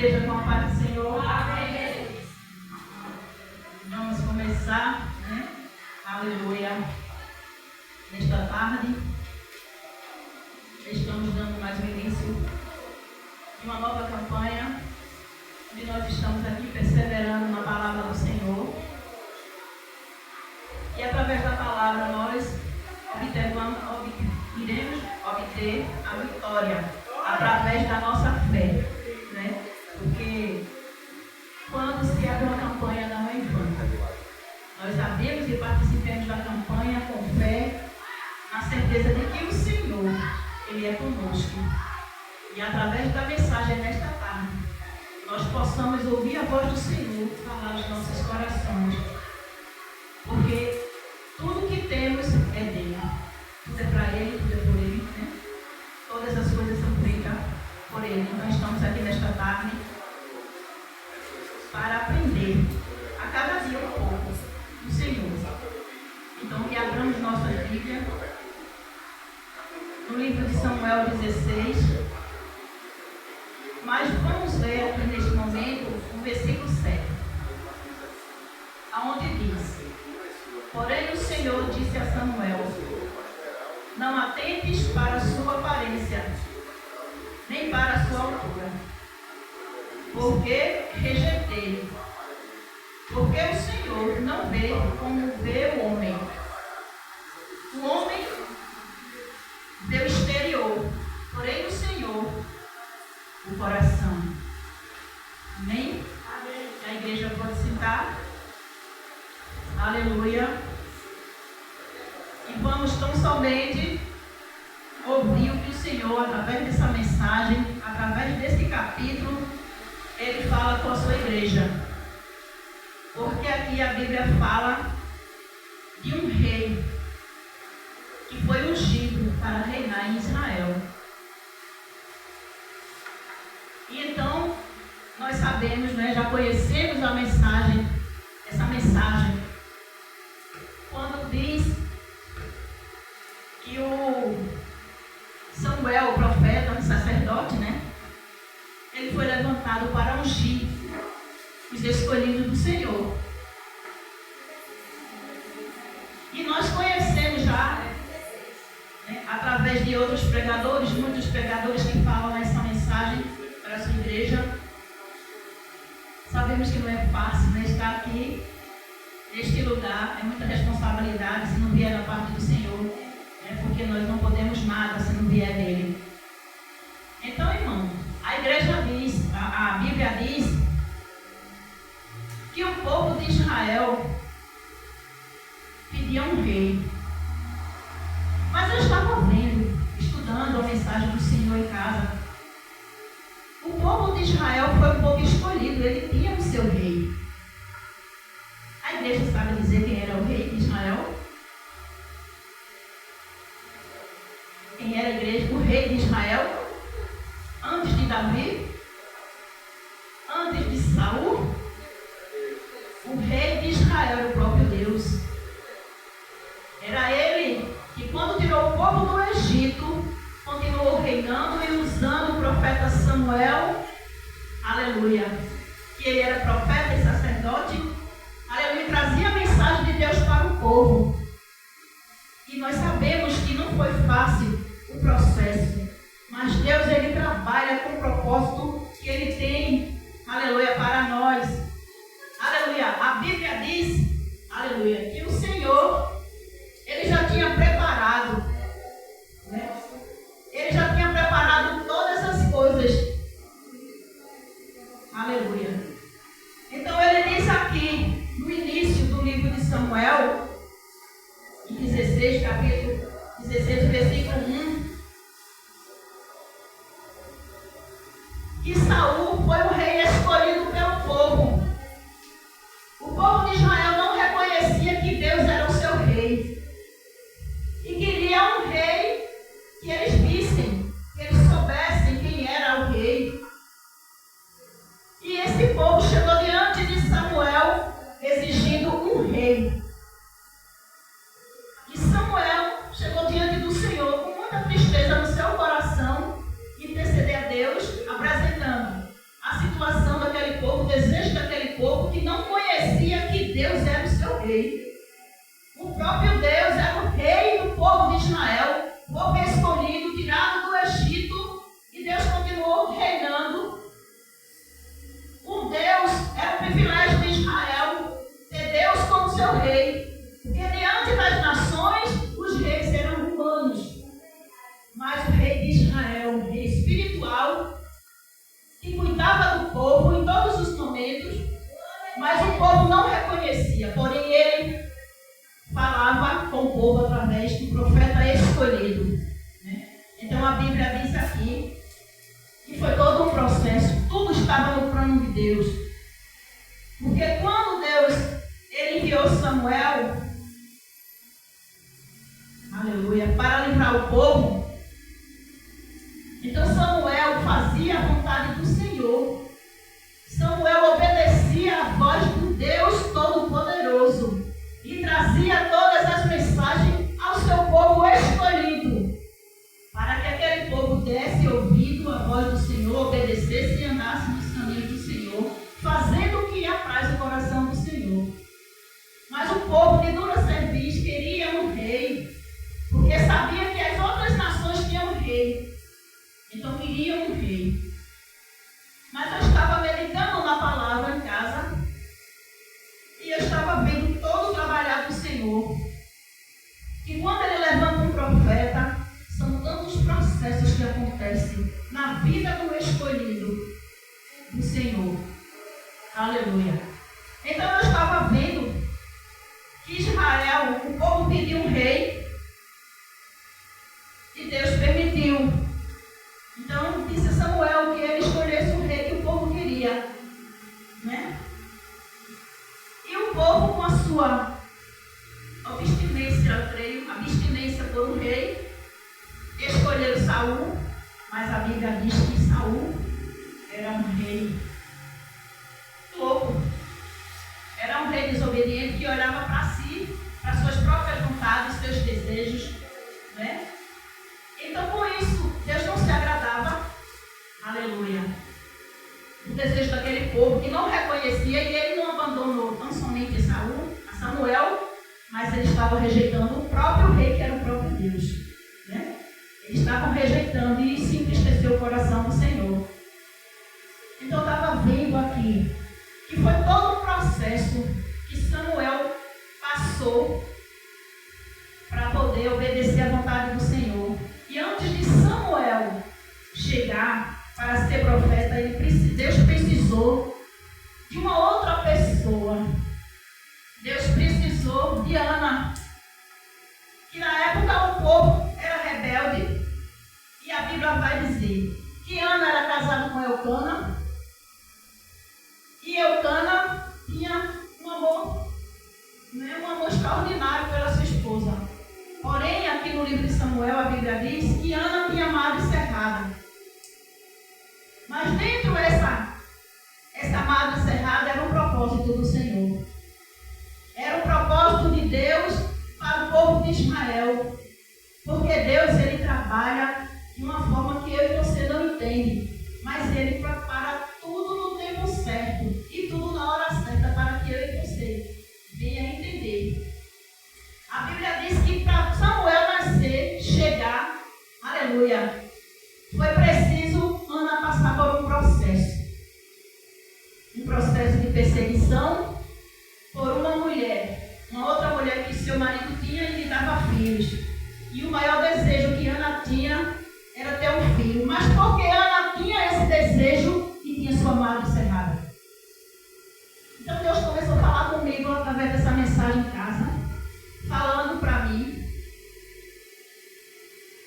igreja, com a paz do Senhor. Amém. Vamos começar, né? Aleluia. Nesta tarde, estamos dando mais o início de uma nova campanha, onde nós estamos aqui perseverando na palavra do Senhor. E através da palavra nós iremos obter a vitória através da nossa fé, né? Porque quando se abre uma campanha não é em vão. Nós sabemos e participamos da campanha com fé, na certeza de que o Senhor, Ele é conosco. E através da mensagem nesta tarde, nós possamos ouvir a voz do Senhor falar aos nossos corações. Porque tudo que temos é dele. Tudo é para Ele, tudo é por Ele, né? Todas as coisas são feitas por Ele. Então estamos aqui nesta tarde para aprender a cada dia um pouco do Senhor. Então que abramos nossa Bíblia no livro de Samuel 16. Mas vamos ler aqui neste momento o versículo 7. Aonde diz: porém o Senhor disse a Samuel: não atentes para a sua aparência, nem para a sua altura, porque rejeitei. Porque o Senhor não vê como vê o homem. O homem vê o exterior, porém o Senhor o coração. Amém? Amém. A igreja pode sentar. Aleluia. E vamos tão somente ouvir o que o Senhor, através dessa mensagem, através desse capítulo, Ele fala com a sua igreja. Porque aqui a Bíblia fala de um rei que foi ungido para reinar em Israel. E então, nós sabemos, né, já conhecemos a mensagem, essa mensagem, quando diz que o Samuel, o profeta, o sacerdote, né, ele foi levantado para ungir os escolhidos do Senhor. E nós conhecemos já, né, através de outros pregadores, muitos pregadores que falam nessa mensagem para a sua igreja. Sabemos que não é fácil, né, estar aqui neste lugar, é muita responsabilidade se não vier da parte do Senhor, né, porque nós não podemos nada se não vier dele. Então, irmão, a igreja diz, a Bíblia diz que o povo de Israel pedia um rei. Mas eu estava vendo, estudando a mensagem do Senhor em casa. O povo de Israel foi um povo escolhido, ele tinha o seu rei. A igreja sabe dizer quem era o rei de Israel? Quem era a igreja? O rei de Israel? Antes de Davi? Antes de Saul? O rei de Israel era o próprio Deus. Era ele que, quando tirou o povo do Egito, continuou reinando e usando o profeta Samuel, aleluia, que ele era profeta e sacerdote, aleluia, trazia a mensagem de Deus para o povo. E nós sabemos que não foi fácil o processo, mas Deus, ele trabalha com o propósito que ele tem, aleluia, para nós. Aleluia, a Bíblia diz, aleluia, que o Senhor, ele já tinha preparado, né? Ele já tinha preparado todas as coisas. Aleluia. Então ele diz aqui, no início do livro de Samuel, em 16, capítulo 16, versículo 1, que Saul foi o rei escolhido pelo povo. O povo de Israel não reconhecia que Deus era o seu rei. E queria um rei que eles vissem, que eles soubessem quem era o rei. E esse povo chegou diante de Samuel exigindo um rei. E Samuel chegou diante do Senhor com muita tristeza no seu coração e interceder a Deus, apresentando a situação obedecia. Porém, ele falava com o povo através do profeta escolhido. Né? Então, a Bíblia diz aqui que foi todo um processo. Tudo estava no plano de Deus. Porque quando Deus ele enviou Samuel, aleluia, para livrar o povo, então Samuel fazia a vontade do Senhor. Samuel obedecia a voz do Deus Todo-Poderoso e trazia todas as mensagens ao seu povo escolhido, para que aquele povo desse ouvido à voz do Senhor, obedecesse e andasse nos caminhos do Senhor, fazendo o que apraz o coração do Senhor. Mas o povo de dura cerviz queria um rei, porque sabia que as outras nações tinham um rei. Então queriam um rei. Mas eu estava meditando na palavra em casa e eu estava vendo todo o trabalhar do Senhor. E quando ele levanta um profeta, são tantos processos que acontecem na vida do escolhido do Senhor. Aleluia. Então eu estava vendo que Israel, o povo pediu um rei e Deus permitiu. Então disse a Samuel que ele escolhesse o rei que o povo queria, né? E o povo, com a sua abstinência, eu creio, abstinência por um rei, escolheram Saul, mas a Bíblia diz que Saul era um rei louco, era um rei desobediente que olhava para si, para suas próprias vontades, seus desejos, né? Então, com isso, Deus não se agradava, aleluia, o desejo daquele povo que não reconhecia, e ele não abandonou tão somente a Samuel, mas ele estava rejeitando o próprio rei, que era o próprio Deus, né? Eles estavam rejeitando e se entristeceu o coração do Senhor. Então, eu estava vendo aqui que foi todo um processo que Samuel passou para poder obedecer à vontade do Senhor. E antes de Samuel chegar para ser profeta, Deus precisou de uma outra pessoa. Deus precisou de Ana, que na época o povo era rebelde. E a Bíblia vai dizer que Ana era casada com Eucana. E Eucana tinha um amor extraordinário pela sua esposa. Porém, aqui no livro de Samuel, a Bíblia diz que Ana tinha madre cerrada. Mas dentro dessa madre cerrada era um propósito do Senhor. Era um propósito de Deus para o povo de Israel. Porque Deus, ele trabalha de uma forma que eu e você não entende. Mas ele prepara tudo no tempo certo e tudo na hora certa para que eu e você venha entender. A Bíblia diz que para Samuel nascer, chegar, aleluia, foi preciso Ana passar por um processo. Um processo de perseguição por uma mulher. Uma outra mulher que seu marido tinha e lhe dava filhos. E o maior desejo que Ana tinha era ter um filho. Mas porque Ana tinha esse desejo e tinha sua madre cerrada. Então Deus começou a falar comigo através dessa mensagem em casa, falando para mim: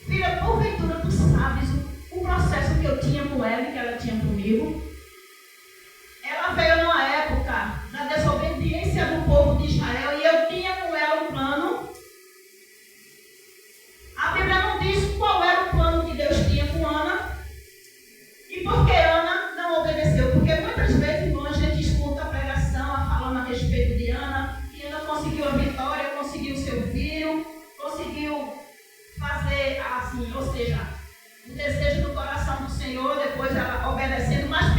filha, porventura tu sabes o processo que eu tinha com ela e que ela tinha comigo? Ela veio numa época da desobediência do povo de Israel e eu tinha com ela um plano. A Bíblia não diz qual era o plano que Deus tinha com Ana. E por que Ana não obedeceu? Porque muitas vezes, irmão, a gente escuta a pregação falando a respeito de Ana, que Ana conseguiu a vitória, conseguiu o seu filho, conseguiu fazer assim, ou seja, o desejo do coração do Senhor, depois ela obedecendo. Mas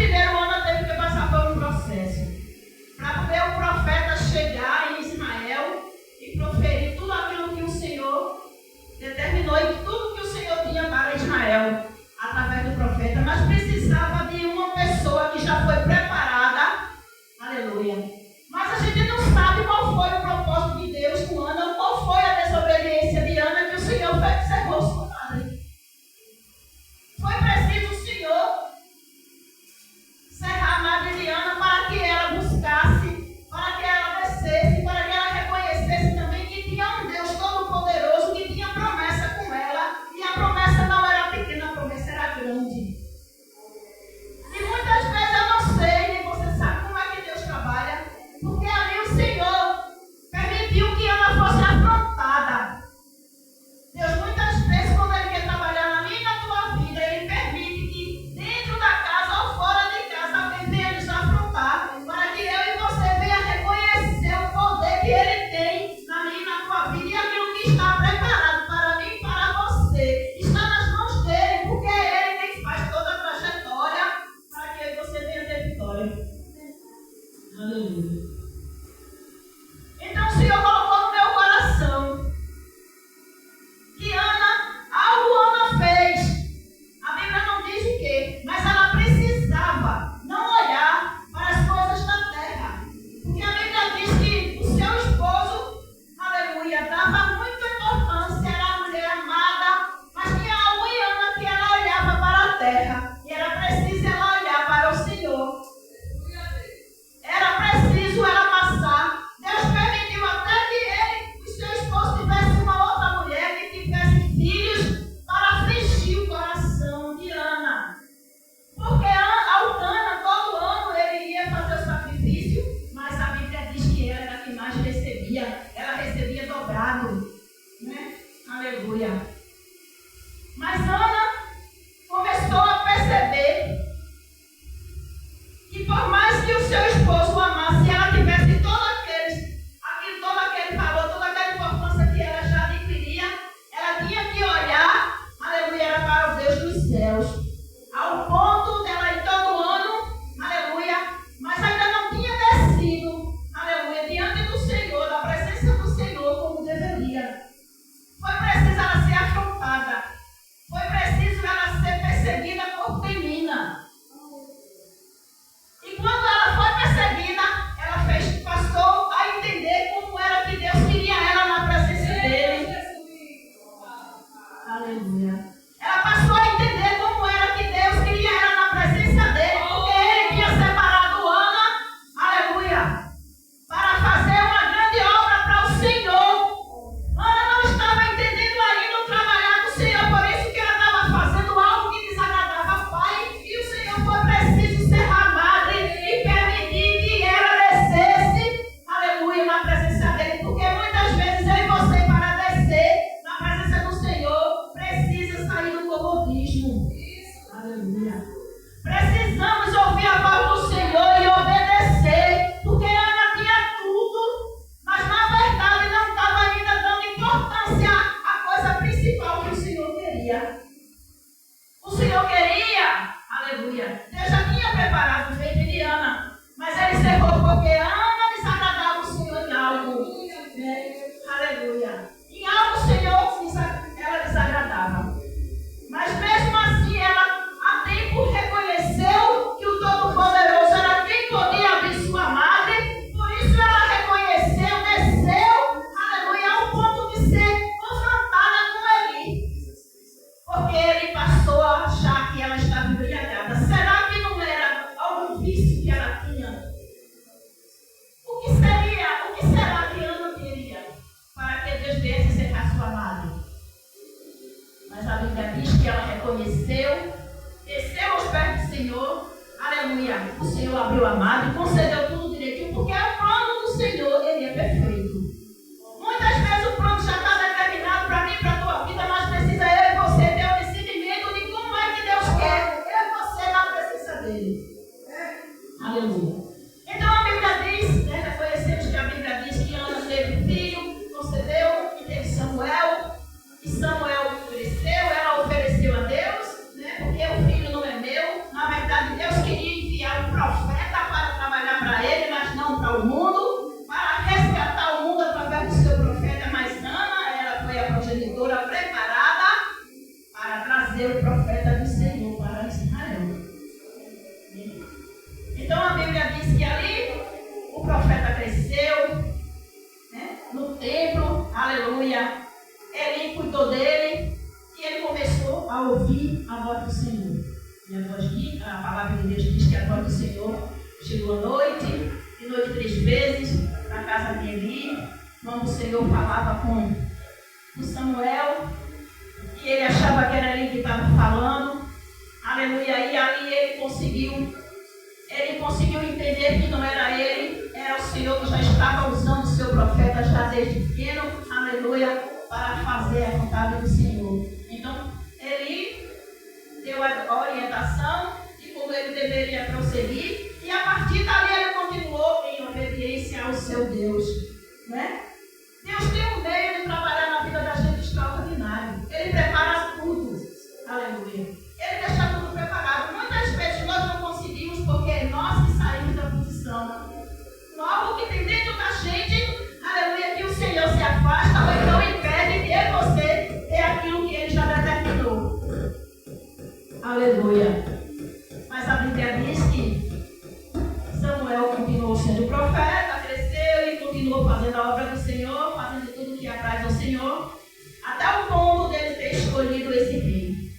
amado, e concedeu tudo direitinho, porque o plano do Senhor, ele é perfeito. Muitas vezes o plano já está determinado para mim e para a tua vida, mas precisa eu e você ter o discernimento de como é que Deus quer. Eu e você não precisa dele. Aleluia. Então a Bíblia diz, né, reconhecemos que a Bíblia diz que Ana teve filho, concedeu, e teve Samuel, e Samuel cresceu, ela ofereceu a Deus, né, porque o filho não é meu. Na verdade, Deus queria enviar um profeta para trabalhar para ele, mas não para o mundo, para resgatar o mundo através do seu profeta. Mas Ana, ela foi a progenitora preparada para trazer o profeta do Senhor para Israel. Então a Bíblia diz que ali o profeta cresceu, né, no templo, aleluia. Eli cuidou dele e ele começou a ouvir a voz do Senhor. E a palavra de Deus diz que a voz do Senhor chegou à noite, de noite 3 vezes, na casa de Eli, quando o Senhor falava com Samuel, e ele achava que era Eli que estava falando, aleluia. E ali ele conseguiu entender que não era ele, era o Senhor que já estava usando o seu profeta já desde pequeno, aleluia, para fazer a vontade do Senhor. Então, ele deu a orientação de como ele deveria prosseguir, e a partir dali ele continuou em obediência ao seu Deus, né? Deus tem um meio de trabalhar na vida da gente extraordinário. Ele prepara tudo, aleluia. Ele deixa tudo preparado. Muitas vezes nós não conseguimos porque é nós que saímos da posição. Algo que tem dentro da gente, aleluia, que o Senhor se afasta, ou então impede que você tenha aquilo que ele já determinou. Aleluia. Mas a Bíblia diz que Samuel continuou sendo profeta, cresceu e continuou fazendo a obra do Senhor, fazendo tudo que apraz ao Senhor, até o ponto dele ter escolhido esse rei.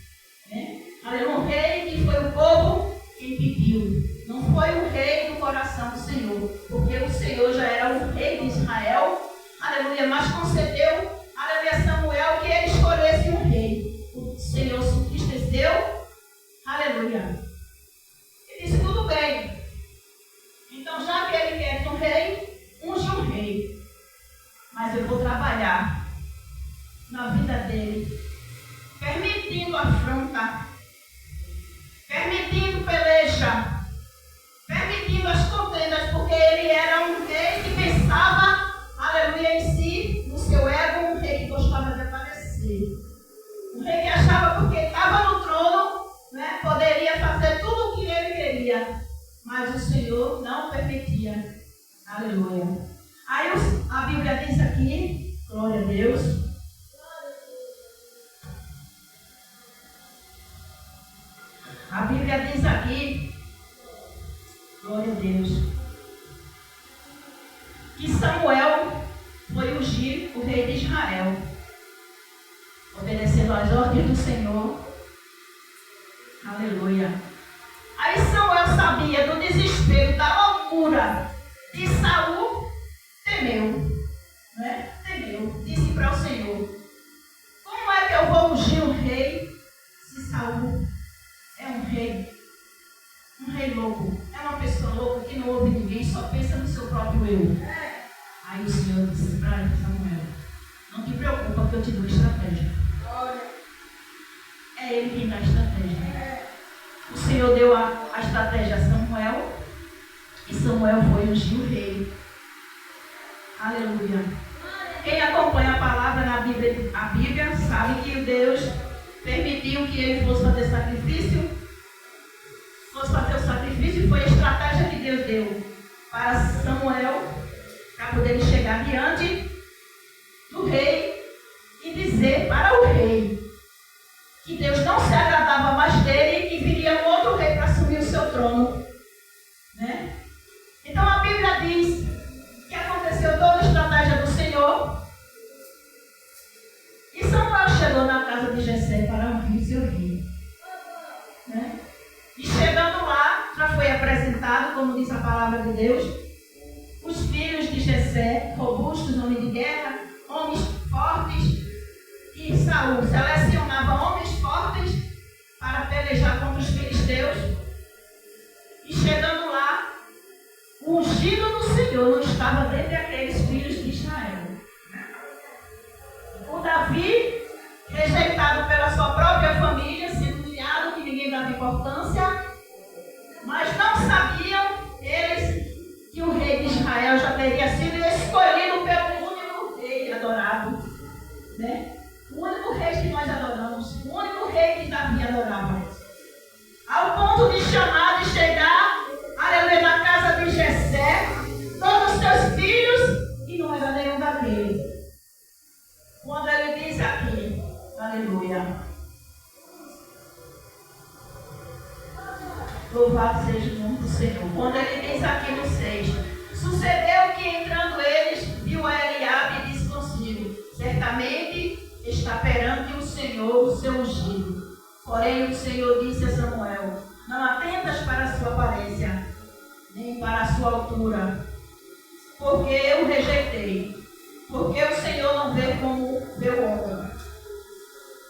Né? Aleluia, um rei que foi o povo quem pediu. Não foi o rei do coração do Senhor, porque o Senhor já era o rei de Israel, aleluia, mas concedeu, aleluia, Samuel que ele escolhesse um rei. O Senhor se entristeceu, aleluia, e disse: tudo bem, então já que ele quer um rei, unge um rei, mas eu vou trabalhar na vida dele, permitindo afronta, permitindo peleja, permitindo as contendas, porque ele era um rei que pensava, aleluia, em si, no seu ego, um rei que gostava de aparecer. Um rei que achava, porque estava no trono, né, poderia fazer tudo o que ele queria, mas o Senhor não permitia. Aleluia. Aí a Bíblia diz aqui, glória a Deus. A Bíblia diz aqui, glória a Deus, que Samuel foi ungir o rei de Israel, obedecendo às ordens do Senhor. Aleluia. Aí Samuel sabia do desespero, da loucura de Saul, temeu, né? Temeu, disse para o Senhor: como é que eu vou ungir um rei se Saul é um rei louco, é uma pessoa louca que não ouve ninguém, só pensa no seu próprio eu. Aí o Senhor disse para Samuel: não te preocupa que eu te dou estratégia. É ele quem dá a estratégia. O Senhor deu a estratégia a Samuel, e Samuel foi ungir o rei. Aleluia. Quem acompanha a palavra na Bíblia, a Bíblia sabe que Deus permitiu que ele fosse fazer sacrifício, o sacrifício, e foi a estratégia que Deus deu para Samuel, para poder chegar diante do rei e dizer para o rei que Deus não se agradava mais dele e que viria um outro rei para assumir o seu trono, né? Então a Bíblia diz que aconteceu toda a estratégia do Senhor, e Samuel chegou na casa de Jessé para ungir seu rei, né? E chegando lá, já foi apresentado, como diz a palavra de Deus, os filhos de Jessé, robustos, homens de guerra, homens fortes, e Saul selecionava homens fortes para pelejar contra os filisteus. E chegando lá, estava dentre aqueles filhos de Israel. O Davi, rejeitado pela sua própria família, sendo criado, que ninguém dava importância, mas não sabiam eles que o rei de Israel já teria sido escolhido pelo único rei adorado, né? O único rei que nós adoramos, o único rei que Davi adorava. Ao ponto de chamar, de chegar, aleluia, na casa de Jessé, todos os seus filhos, e não era nenhum daquele. Quando ele diz aqui, aleluia, louvado seja o nome do Senhor. Quando ele diz aqui no 6, sucedeu que entrando eles, viu a Eliabe e disse consigo, certamente está perante o Senhor o seu ungido. Porém o Senhor disse a Samuel, não atentas para a sua aparência, nem para a sua altura, porque eu o rejeitei. Porque o Senhor não vê como vê o homem.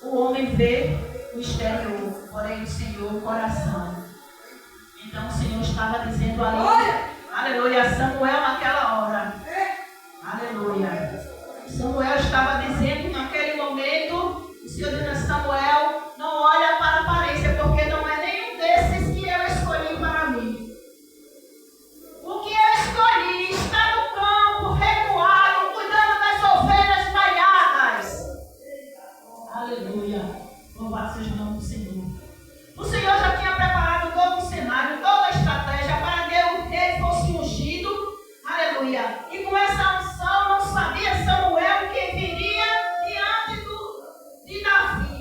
O homem vê o exterior, porém o Senhor o coração. Então o Senhor estava dizendo ali, aleluia, a Samuel naquela hora. Aleluia. Samuel estava dizendo naquele momento, o Senhor disse a Samuel, não olha para a aparência, porque não é nenhum desses que eu escolhi para mim. O que eu escolhi está no campo, recuado, cuidando das ovelhas malhadas. Aleluia. Louvado seja o nome do Senhor. O Senhor já tinha preparado todo o cenário, toda a estratégia para que o rei fosse ungido. Aleluia. E com essa unção não sabia Samuel que viria diante de Davi.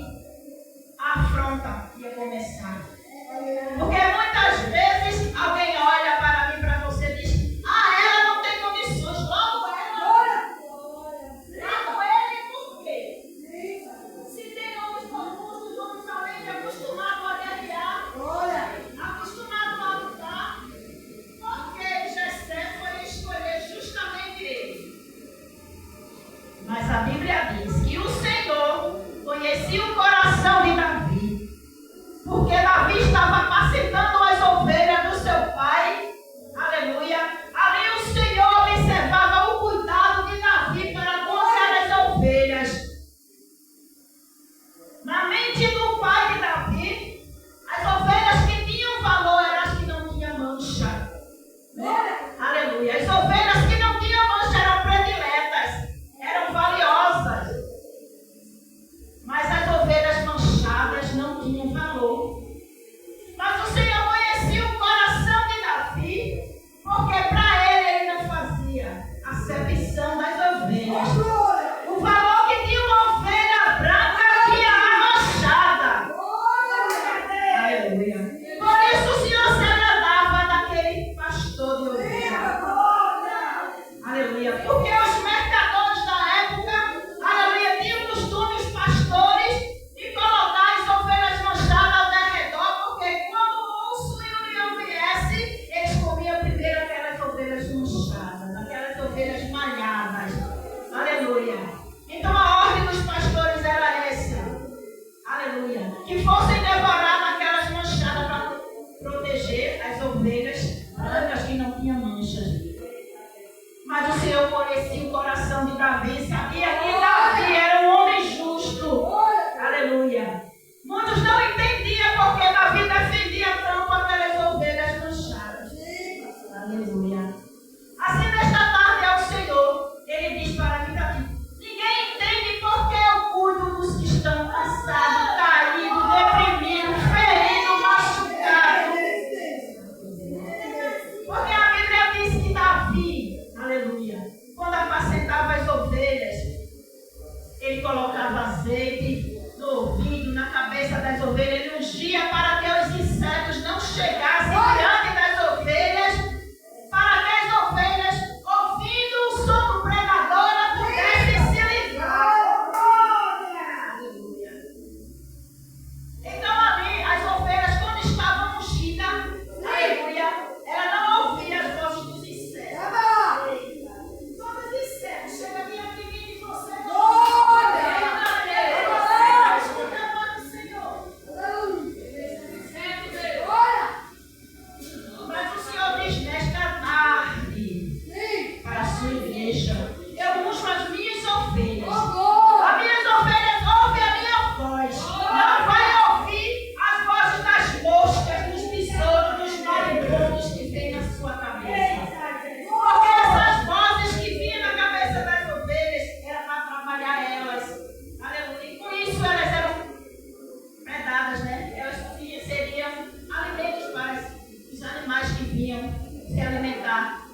vinham se alimentar.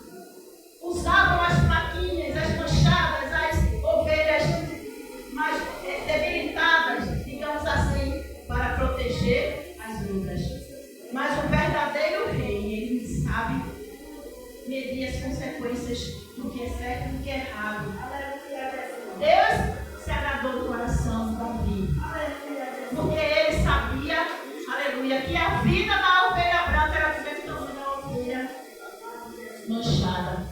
Usavam as plaquinhas, as manchadas, as ovelhas mais debilitadas, digamos assim, para proteger as outras. Mas o verdadeiro rei, ele sabe medir as consequências do que é certo e do que é errado. Deus se agradou do coração de Davi, porque ele sabia, aleluia, que a vida da ovelha branca era diferente da ovelha manchada.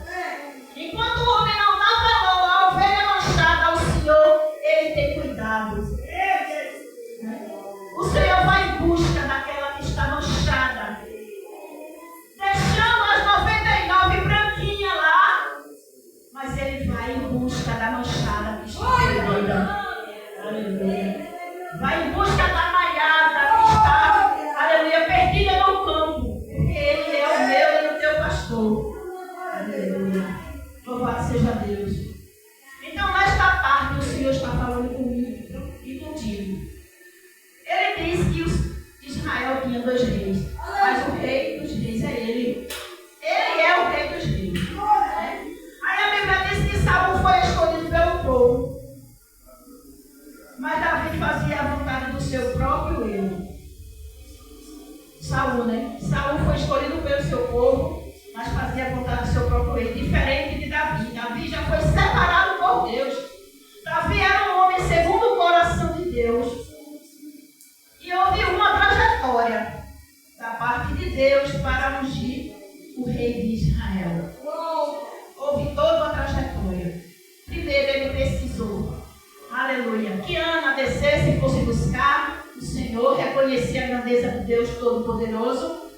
Enquanto o homem não dá valor à ovelha manchada, ao Senhor, ele tem cuidado. O Senhor vai em busca daquela que está manchada, deixando as 99 branquinhas lá, mas ele vai em busca da manchada que está perdida. Aleluia. Vai em busca da malhada que está, aleluia, perdida no campo, porque ele é o meu e o teu pastor. Aleluia. Louvado seja Deus. Então, nesta tarde, o Senhor está falando comigo e contigo. Ele diz que Israel tinha 2 reis, mas o rei dos reis é ele. Ele é o rei dos reis. Aí a Bíblia diz que Saul foi escolhido pelo povo, mas Davi fazia a vontade do seu próprio eu. Saul, né? Saul foi escolhido pelo seu povo, mas fazia a vontade do seu próprio eu, diferente de Davi. Davi já foi separado por Deus. Davi era um homem segundo o coração de Deus. E houve uma trajetória da parte de Deus para ungir o rei de Israel. Houve toda uma trajetória. Primeiro ele precisou, aleluia, que Ana descesse e fosse buscar o Senhor, reconhecia a grandeza de Deus Todo-Poderoso,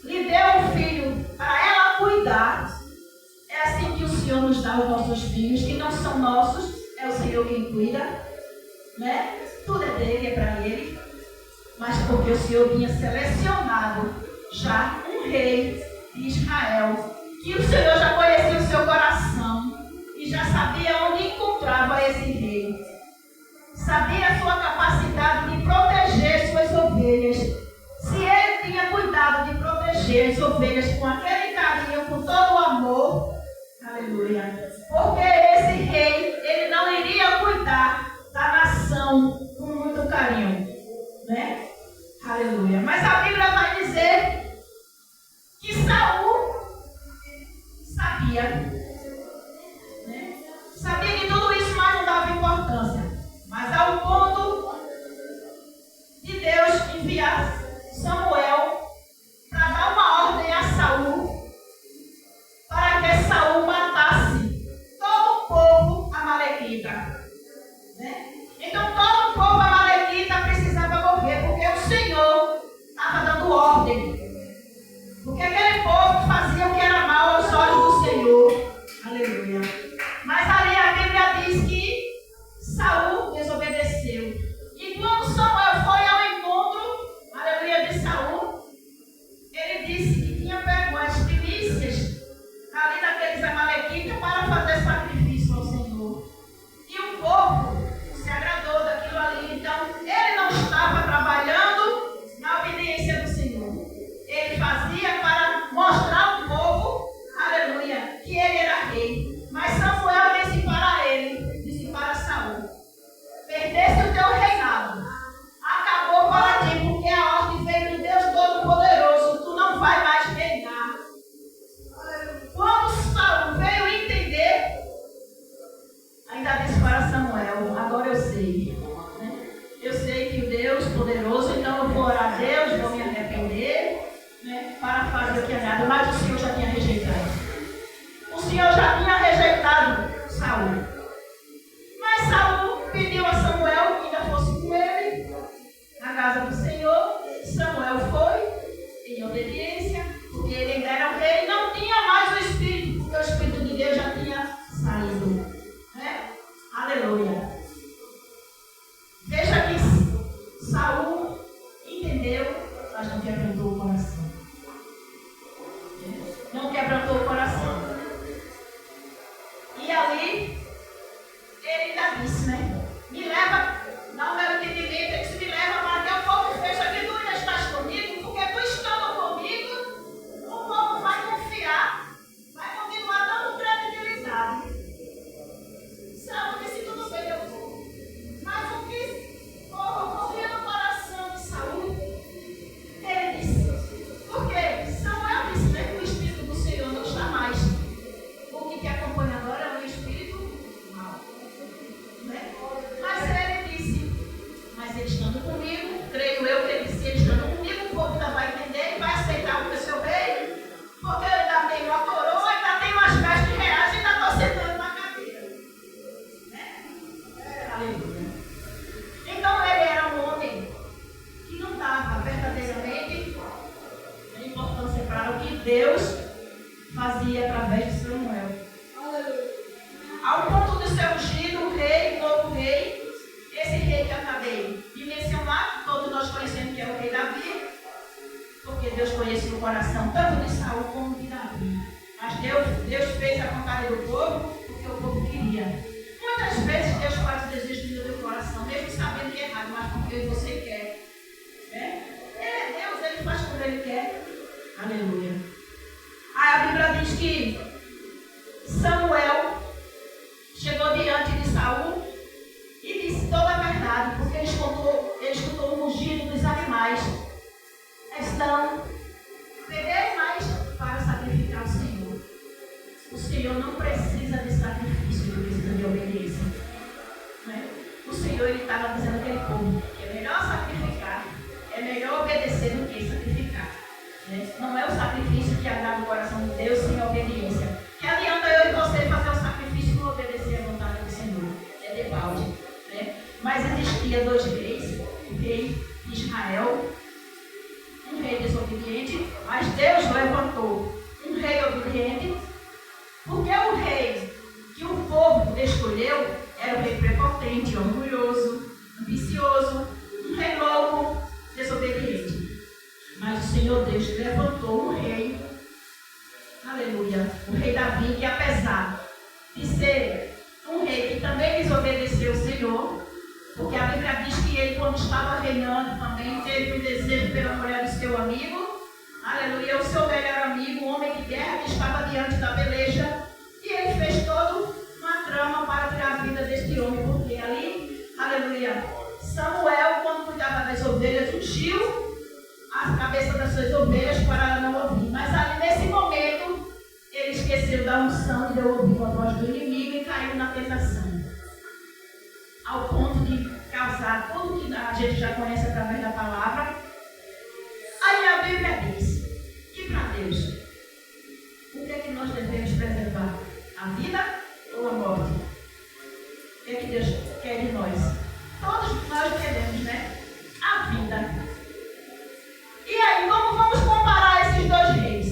lhe deu um filho para ela cuidar. É assim que o Senhor nos dá os nossos filhos, que não são nossos, é o Senhor quem cuida, né? Tudo é dele, é para ele. Mas porque o Senhor tinha selecionado já um rei de Israel, que o Senhor já conhecia o seu coração e já sabia onde encontrava esse rei. Sabia a sua capacidade de proteger suas ovelhas. Se ele tinha cuidado de proteger as ovelhas com aquele carinho, com todo o amor, aleluia. Porque esse rei, ele não iria cuidar da nação com muito carinho, né? Aleluia. Mas a Bíblia vai dizer que Saul sabia, né? Sabia de tudo isso, mas não dava importância. Mas ao ponto de Deus enviar Samuel para dar uma ordem a Saul, para que Saul matasse todo Deus fazia através de Samuel. Ao ponto de ser ungido o rei, o novo rei, esse rei que eu acabei de mencionar, que todos nós conhecemos que é o rei Davi, porque Deus conhecia o coração tanto de Saul como de Davi. Mas Deus fez a vontade do povo porque o povo queria. Muitas vezes Deus faz o desejo do teu coração, mesmo sabendo que é errado, mas porque você quer. Ele é Deus, Ele faz como Ele quer. Aleluia. Aí a Bíblia diz que Samuel chegou diante de Saul e disse toda a verdade, porque ele escutou o mugido dos animais. Então, peguei animais para sacrificar o Senhor. O Senhor não precisa de sacrifício, ele precisa de obediência. O Senhor estava dizendo àquele povo que é melhor sacrificar, é melhor obedecer do que sacrificar. Não é o sacrifício que agrada o coração de Deus sem obediência. Que adianta eu e você fazer o sacrifício e não obedecer à vontade do Senhor? É de balde. Mas existia dois reis, o rei de Israel, um rei desobediente, mas Deus levantou um rei obediente, porque o rei que o povo escolheu era um rei prepotente, orgulhoso, ambicioso, um rei louco, desobediente. Mas o Senhor Deus levantou um rei, aleluia, o rei Davi, que apesar de ser um rei que também desobedeceu o Senhor, porque a Bíblia diz que ele, quando estava reinando, também teve um desejo pela mulher do seu amigo, aleluia, o seu melhor amigo, um homem de guerra que estava diante da peleja, e ele fez toda uma trama para tirar a vida deste homem, porque ali, aleluia, Samuel, quando cuidava das ovelhas, ungiu a cabeça das suas ovelhas para ela não ouvir. Mas ali nesse momento, ele esqueceu da unção e deu ouvido à voz do inimigo e caiu na tentação. Ao ponto de causar tudo que a gente já conhece através da palavra. Aí a Bíblia diz que para Deus, o que é que nós devemos preservar? A vida ou a morte? O que é que Deus quer de nós? Todos nós queremos, a vida. E aí, como vamos comparar esses dois reis?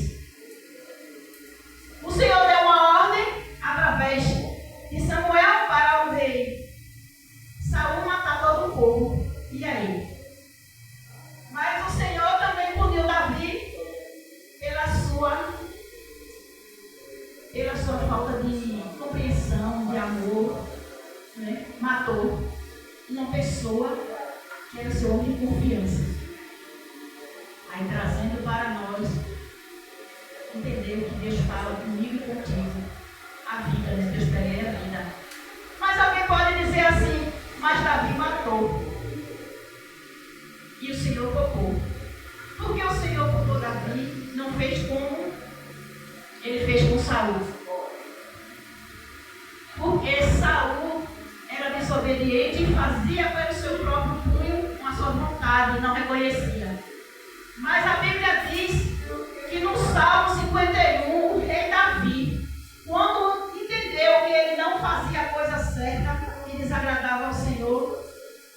O Senhor deu uma ordem através de Samuel para o rei Saul matar todo o povo. E aí? Mas o Senhor também puniu Davi pela sua falta de compreensão, de amor. Matou uma pessoa que era seu homem de confiança. Aí trazendo para nós entender o que Deus fala comigo e contigo. A vida, Deus pega a vida. Mas alguém pode dizer assim, mas Davi matou. E o Senhor poupou. Por que o Senhor poupou Davi? Não fez como ele fez com Saul. Porque Saul era desobediente e fazia pelo seu próprio punho com a sua vontade, não reconhecia. Mas a Bíblia diz que no Salmo 51, o rei Davi, quando entendeu que ele não fazia a coisa certa e desagradava ao Senhor,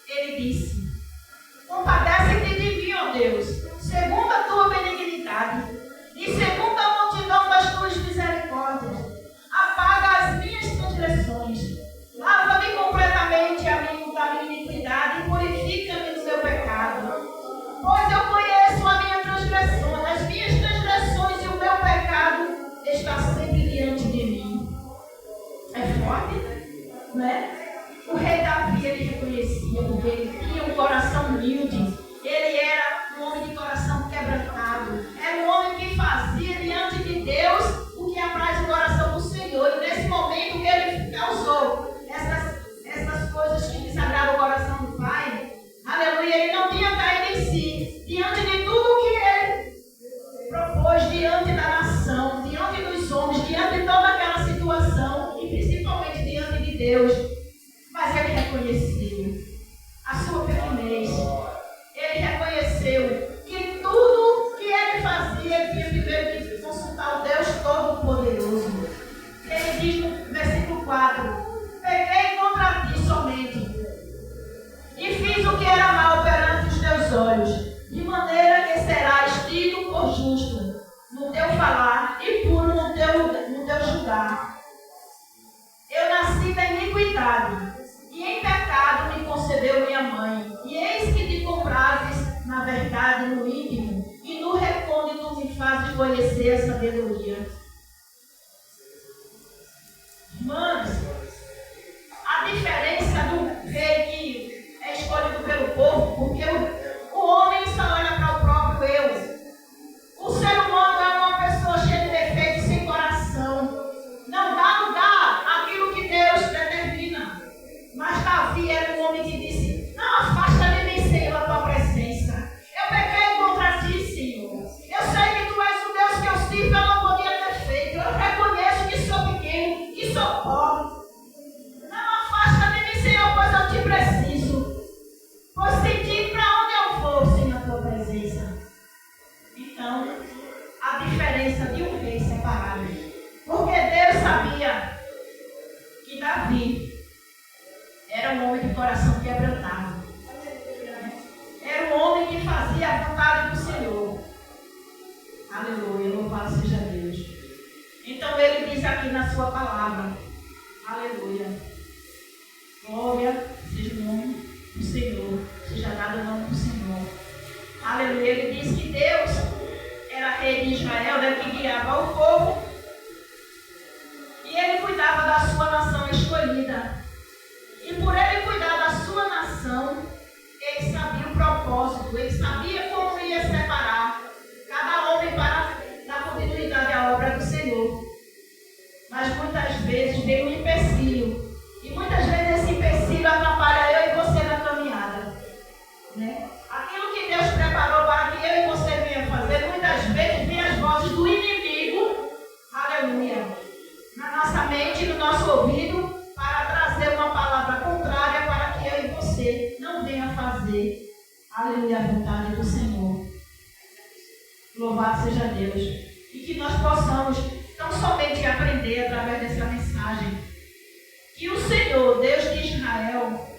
ele disse: compadece-te de mim, ó Deus, segundo a tua benignidade e segundo a multidão das tuas misericórdias. Apaga as minhas transgressões, lava-me completamente a mim da minha iniquidade e purifica-me do meu pecado. Pois eu conheço a minha transgressão, as minhas transgressões e o meu pecado está sempre diante de mim. É forte, não é? O rei Davi, ele reconhecia, porque ele tinha um coração humilde. Ele era um homem de coração quebrantado. Era um homem que fazia diante de Deus o que apraz o coração do Senhor. E nesse momento que ele causou essas coisas que desagradam o coração do Pai, aleluia, ele não tinha caído em si. Diante de tudo que ele propôs, diante da nação, diante dos homens, diante de toda aquela situação, e principalmente diante de Deus, mas ele reconheceu a sua pequenez. Ele reconheceu que tudo que ele fazia, ele tinha primeiro de consultar o Deus Todo-Poderoso. Ele diz no versículo 4: peguei contra ti somente e fiz o que era mal perante os teus olhos, de maneira que serás tido por justo. no teu falar e puro no teu julgar. Eu nasci da iniquidade, e em pecado me concebeu minha mãe. E eis que te comprases na verdade no íntimo, e no recôndito me fazes conhecer a sabedoria. Irmãos, a diferença do rei que é escolhido pelo povo, porque o homem só olha para o próprio eu. O ser humano é uma pessoa cheia de defeitos, sem coração. Não dá lugar àquilo que Deus determina. Mas Davi era um homem que disse: não afasta de mim, Senhor, a tua presença. Eu pequei contra ti, Senhor. Eu sei que tu és o Deus que eu sirvo, eu não podia ter feito. Eu reconheço que sou pequeno, que sou pobre. Não afasta de mim, Senhor, pois eu te preciso. Pois sem ti, para onde eu vou sem a tua presença? Então, a diferença de um rei separado. Porque Deus sabia que Davi era um homem de coração quebrantado. Era um homem que fazia a vontade do Senhor. Aleluia, louvado seja Deus. Então ele diz aqui na sua palavra, aleluia, glória seja o nome do Senhor, seja dado o nome do Senhor. Aleluia, ele diz que Deus era rei de Israel, que guiava o povo, e ele cuidava da sua nação escolhida. E por ele cuidar da sua nação, ele sabia o propósito, ele sabia como ia separar cada homem para dar continuidade à obra do Senhor. Mas muitas vezes vem um empecilho, e muitas vezes esse empecilho atrapalha eu e você na caminhada, né? Aquilo que Deus preparou para que eu e você venha fazer, muitas vezes vem as vozes do inimigo, aleluia, na nossa mente, no nosso ouvido, para trazer uma palavra contrária para que eu e você não venha fazer, aleluia, a vontade do Senhor. Louvado seja Deus. E que nós possamos não somente aprender através dessa mensagem, que o Senhor, Deus de Israel,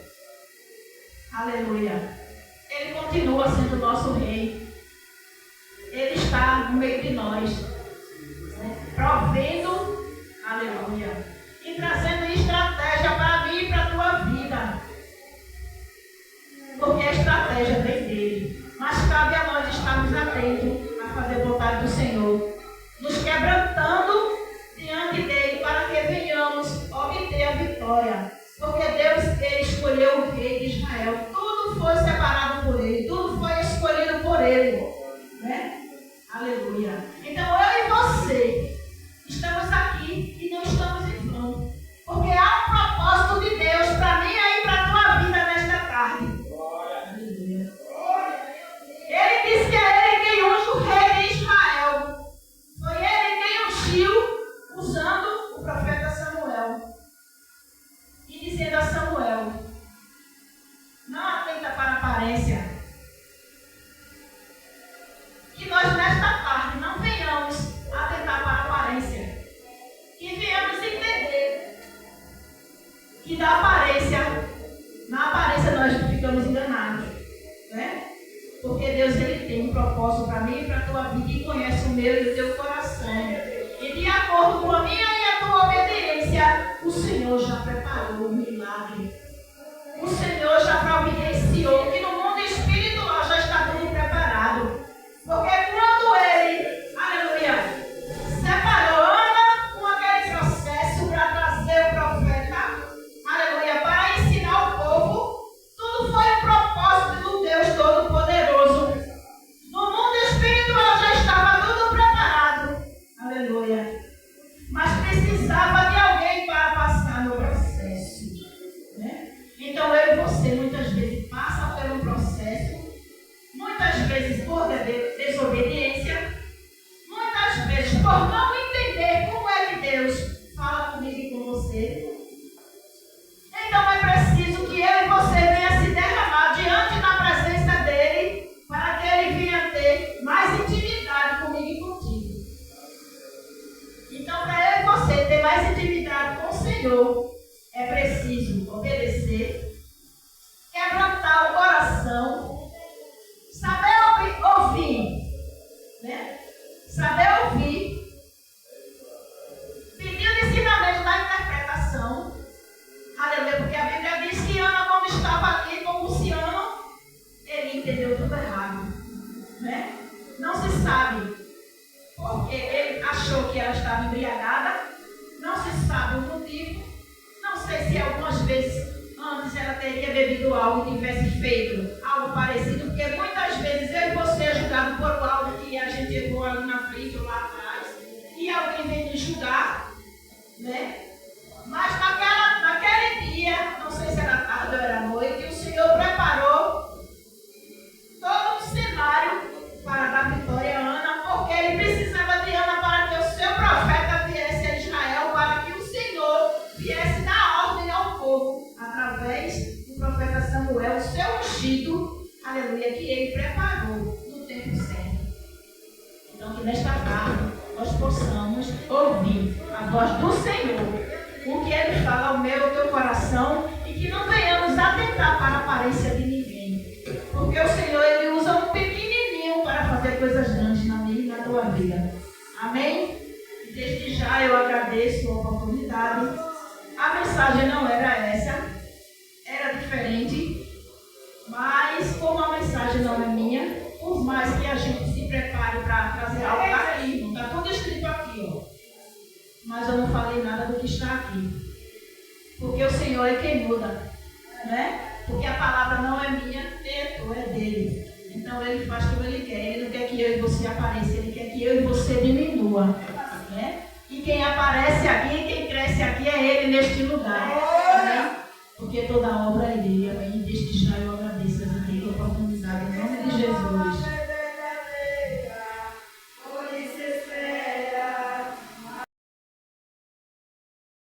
aleluia, Ele continua sendo nosso rei. Ele está no meio de nós, né? Provendo, aleluia, e trazendo estratégia para mim e para a tua vida. Porque a estratégia vem dele. Mas cabe a nós estarmos atentos a fazer a vontade do Senhor, nos quebrantando diante dele para que venhamos obter a vitória. Porque Deus, Ele escolheu o rei de Israel. Tudo foi separado por Ele, tudo foi escolhido por Ele, né? Aleluia. Então eu e você estamos aqui e não estamos em vão. Porque há um propósito de Deus para mim e para a tua vida nesta tarde. Aleluia. Ele disse que é Ele quem unge o rei de Israel. Foi Ele quem ungiu, usando o profeta Samuel. E dizendo a Samuel: não atenta para a aparência. Que nós nesta tarde não venhamos atentar para a aparência. Que venhamos entender que na aparência nós ficamos enganados, né? Porque Deus, Ele tem um propósito para mim e para a tua vida, e conhece o meu e o teu coração. E de acordo com a minha e a tua obediência, o Senhor já preparou o milagre. O Senhor já providenciou que no mundo espiritual já está tudo preparado. Porque quando Ele, aleluia, separou Ana com aquele processo para trazer o profeta, aleluia, para ensinar o povo, tudo foi o propósito do Deus Todo-Poderoso. No mundo espiritual já estava tudo preparado, aleluia, mas precisava de alguém para passar no processo, né? Então eu e você muitas vezes passa pelo processo, muitas vezes por desobediência, muitas vezes por não entender como é que Deus fala comigo e com você. Então é preciso que eu e você venha se derramar diante da presença dele, para que ele venha ter mais intimidade comigo e contigo. Então, para eu e você ter mais intimidade com o Senhor, é preciso obedecer, quebrantar o coração, saber ouvir, né? saber ouvir, pedir o ensinamento da interpretação. Aleluia, porque a Bíblia diz que Ana, quando estava ali com Luciano, ele entendeu tudo errado, né? Não se sabe porque ele achou que ela estava embriagada, não se sabe o motivo, não sei se algumas vezes antes ela teria bebido algo e tivesse feito algo parecido, porque muitas vezes eu e você é julgado por algo que a gente errou ali na frente ou lá atrás, e alguém vem nos julgar, né? Mas naquele dia, não sei se era tarde ou era noite, o Senhor preparou todo um cenário para dar vitória a Ana, porque ele precisava de Ana para que o seu profeta viesse a Israel, para que o Senhor viesse dar ordem ao povo, através do profeta Samuel, o seu ungido, aleluia, que ele preparou no tempo certo. Então, que nesta tarde nós possamos ouvir a voz do Senhor, o que Ele fala ao meu e ao teu coração, e que não venhamos atentar para a aparência de ninguém. Porque o Senhor, Ele usa um pequenininho para fazer coisas grandes na minha e na tua vida. Amém? Desde já eu agradeço a oportunidade. A mensagem não era essa, era diferente. Mas como a mensagem não é minha, por mais que a gente se prepare para trazer algo, está aqui, está tudo escrito aqui, ó. Mas eu não falei nada do que está aqui. Porque o Senhor é quem muda, né? Porque a palavra não é minha, é dele. Então Ele faz como Ele quer. Ele não quer que eu e você apareça, Ele quer que eu e você diminua, né? E quem aparece aqui, quem cresce aqui é Ele neste lugar, né? Porque toda obra